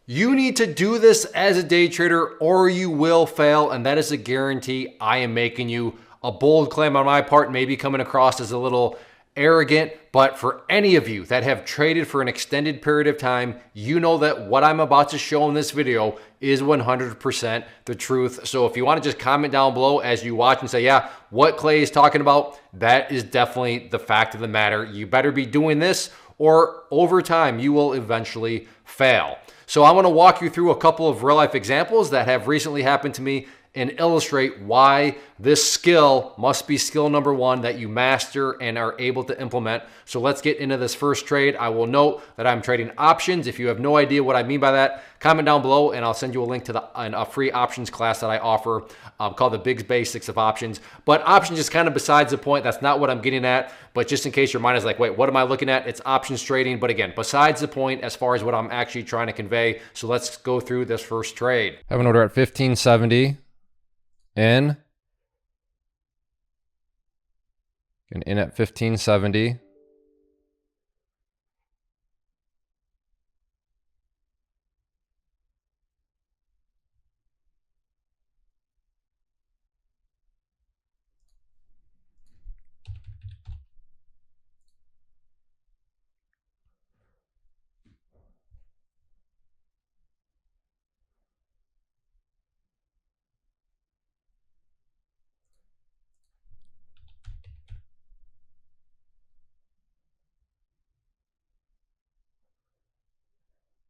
You need to do this as a day trader or you will fail, and that is a guarantee I am making you. A bold claim on my part, maybe coming across as a little arrogant, but for any of you that have traded for an extended period of time, you know that what I'm about to show in this video is 100% the truth. So if you want to just comment down below as you watch and say, yeah, what Clay is talking about, that is definitely the fact of the matter. You better be doing this or over time you will eventually fail. So I want to walk you through a couple of real life examples that have recently happened to me and illustrate why this skill must be skill number one that you master and are able to implement. So let's get into this first trade. I will note that I'm trading options. If you have no idea what I mean by that, comment down below and I'll send you a link to a free options class that I offer called the Big Basics of Options. But options is kind of besides the point. That's not what I'm getting at. But just in case your mind is like, wait, what am I looking at? It's options trading. But again, besides the point as far as what I'm actually trying to convey. So let's go through this first trade. I have an order at 1570. In at 1570.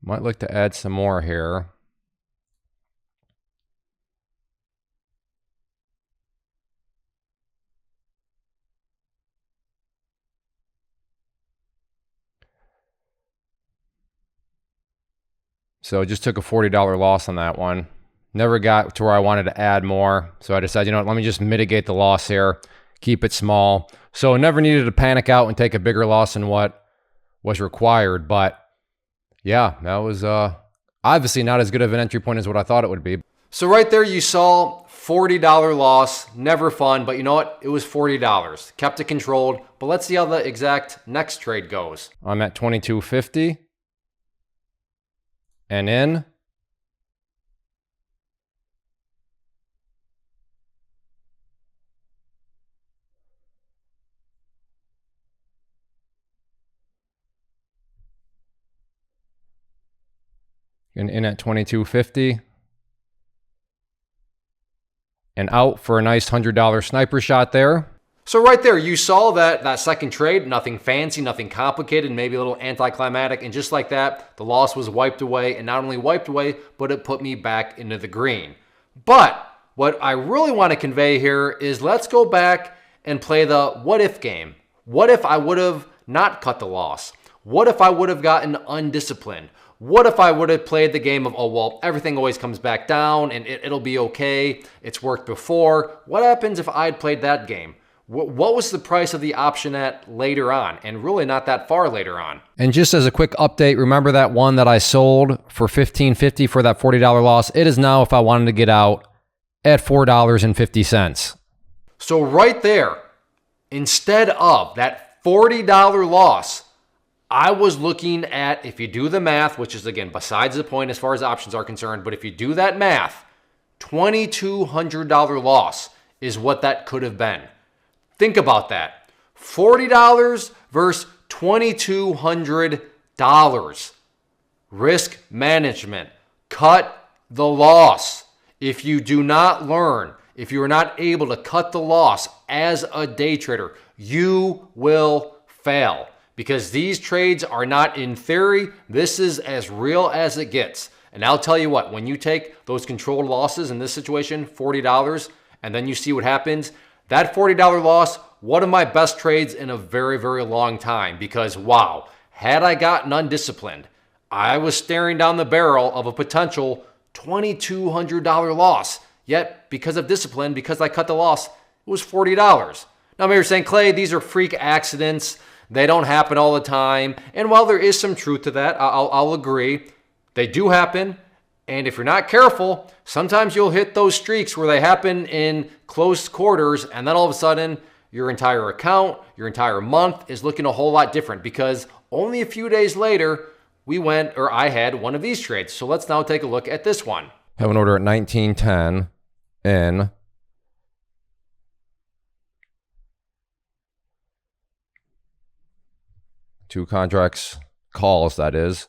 Might like to add some more here. So just took a $40 loss on that one. Never got to where I wanted to add more. So I decided, you know what, let me just mitigate the loss here, keep it small. So never needed to panic out and take a bigger loss than what was required. But yeah, that was obviously not as good of an entry point as what I thought it would be. So right there you saw $40 loss, never fun, but you know what? It was $40. Kept it controlled, but let's see how the exact next trade goes. I'm at 22.50 and in. And in at 22.50. And out for a nice $100 sniper shot there. So right there, you saw that second trade, nothing fancy, nothing complicated, maybe a little anticlimactic. And just like that, the loss was wiped away. And not only wiped away, but it put me back into the green. But what I really want to convey here is let's go back and play the what if game. What if I would have not cut the loss? What if I would have gotten undisciplined? What if I would have played the game of, oh, well, everything always comes back down and it'll be okay. It's worked before. What happens if I'd played that game? What was the price of the option at later on? And really not that far later on. And just as a quick update, remember that one that I sold for $15.50 for that $40 loss? It is now, if I wanted to get out, at $4.50. So right there, instead of that $40 loss, I was looking at, if you do the math, which is again, besides the point as far as options are concerned, but if you do that math, $2,200 loss is what that could have been. Think about that. $40 versus $2,200. Risk management. Cut the loss. If you do not learn, if you are not able to cut the loss as a day trader, you will fail. Because these trades are not in theory. This is as real as it gets. And I'll tell you what, when you take those controlled losses in this situation, $40, and then you see what happens, that $40 loss, one of my best trades in a very, very long time. Because wow, had I gotten undisciplined, I was staring down the barrel of a potential $2,200 loss. Yet, because of discipline, because I cut the loss, it was $40. Now, maybe you're saying, Clay, these are freak accidents. They don't happen all the time. And while there is some truth to that, I'll agree. They do happen. And if you're not careful, sometimes you'll hit those streaks where they happen in close quarters. And then all of a sudden, your entire account, your entire month is looking a whole lot different. Because only a few days later, I had one of these trades. So let's now take a look at this one. Have an order at 1910 in. Two contracts, calls, that is.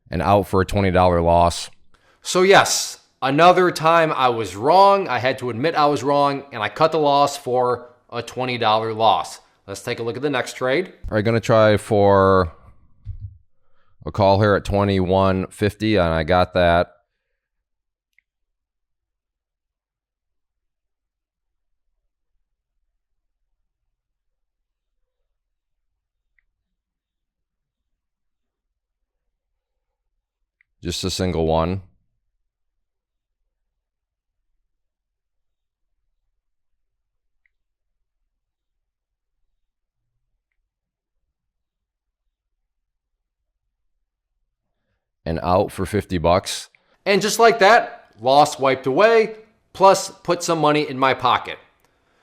And out for a $20 loss. So yes, another time I was wrong. I had to admit I was wrong, and I cut the loss for a $20 loss. Let's take a look at the next trade. All right, going to try for a call here at 21.50, and I got that. Just a single one. And out for 50 bucks. And just like that, loss wiped away, plus put some money in my pocket.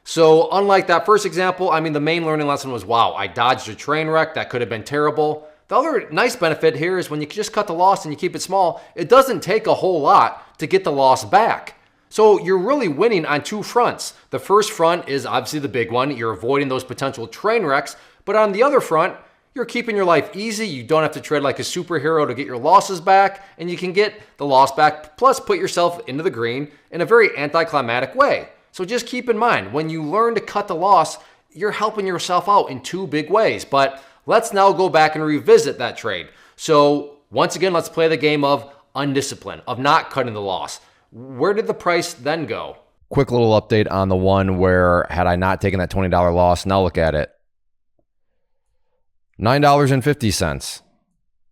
So unlike that first example, I mean, the main learning lesson was, wow, I dodged a train wreck. That could have been terrible. The other nice benefit here is when you just cut the loss and you keep it small, it doesn't take a whole lot to get the loss back. So you're really winning on two fronts. The first front is obviously the big one. You're avoiding those potential train wrecks. But on the other front, you're keeping your life easy. You don't have to tread like a superhero to get your losses back, and you can get the loss back, plus put yourself into the green in a very anticlimactic way. So just keep in mind, when you learn to cut the loss, you're helping yourself out in two big ways. But let's now go back and revisit that trade. So once again, let's play the game of undisciplined, of not cutting the loss. Where did the price then go? Quick little update on the one where had I not taken that $20 loss, now look at it. $9.50.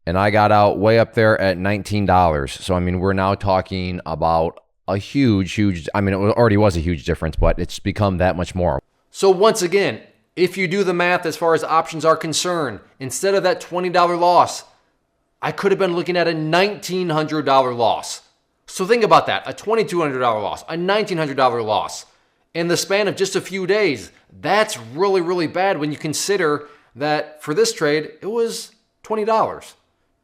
And I got out way up there at $19. So, I mean, we're now talking about a huge, I mean, it already was a huge difference, but it's become that much more. So once again, if you do the math as far as options are concerned, instead of that $20 loss, I could have been looking at a $1,900 loss. So think about that, a $2,200 loss, a $1,900 loss. In the span of just a few days, that's really, really bad when you consider that for this trade, it was $20.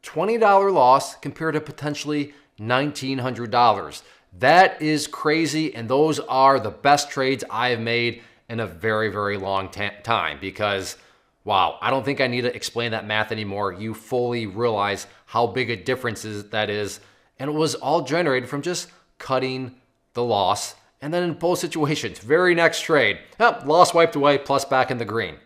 $20 loss compared to potentially $1,900. That is crazy, and those are the best trades I have made in a very, very long time because, wow, I don't think I need to explain that math anymore. You fully realize how big a difference that is, and it was all generated from just cutting the loss. And then in both situations, very next trade, loss wiped away, plus back in the green.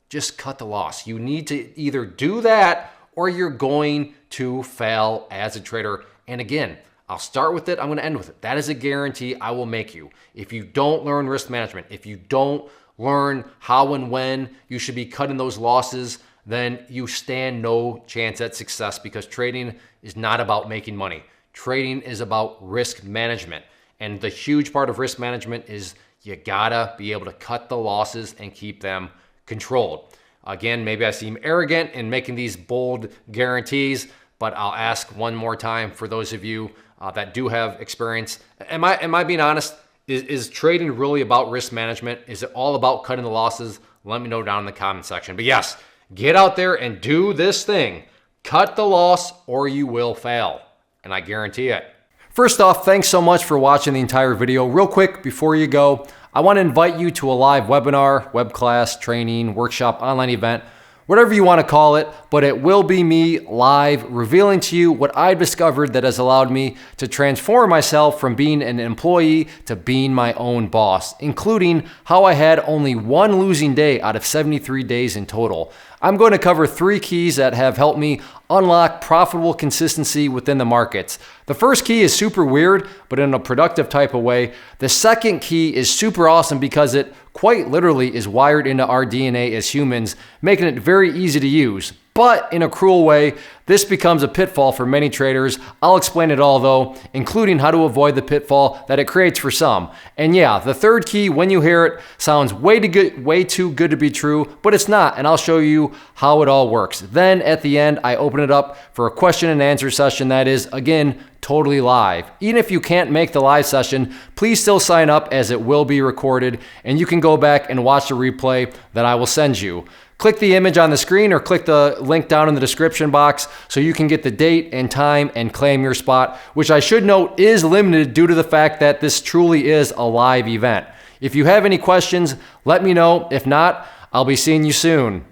Just cut the loss. You need to either do that or you're going to fail as a trader. And again, I'll start with it. I'm going to end with it. That is a guarantee I will make you. If you don't learn risk management, if you don't learn how and when you should be cutting those losses, then you stand no chance at success because trading is not about making money. Trading is about risk management. And the huge part of risk management is you gotta be able to cut the losses and keep them controlled. Again, maybe I seem arrogant in making these bold guarantees, but I'll ask one more time for those of you that do have experience. Am I being honest? Is trading really about risk management? Is it all about cutting the losses? Let me know down in the comment section. But yes, get out there and do this thing. Cut the loss or you will fail. And I guarantee it. First off, thanks so much for watching the entire video. Real quick, before you go, I want to invite you to a live webinar, web class, training, workshop, online event, whatever you want to call it, but it will be me live revealing to you what I've discovered that has allowed me to transform myself from being an employee to being my own boss, including how I had only one losing day out of 73 days in total. I'm going to cover 3 keys that have helped me unlock profitable consistency within the markets. The first key is super weird, but in a productive type of way. The second key is super awesome because it quite literally is wired into our DNA as humans, making it very easy to use. But in a cruel way, this becomes a pitfall for many traders. I'll explain it all though, including how to avoid the pitfall that it creates for some. And yeah, the third key, when you hear it, sounds way too good to be true, but it's not, and I'll show you how it all works. Then at the end, I open it up for a question and answer session that is, again, totally live. Even if you can't make the live session, please still sign up as it will be recorded, and you can go back and watch the replay that I will send you. Click the image on the screen or click the link down in the description box so you can get the date and time and claim your spot, which I should note is limited due to the fact that this truly is a live event. If you have any questions, let me know. If not, I'll be seeing you soon.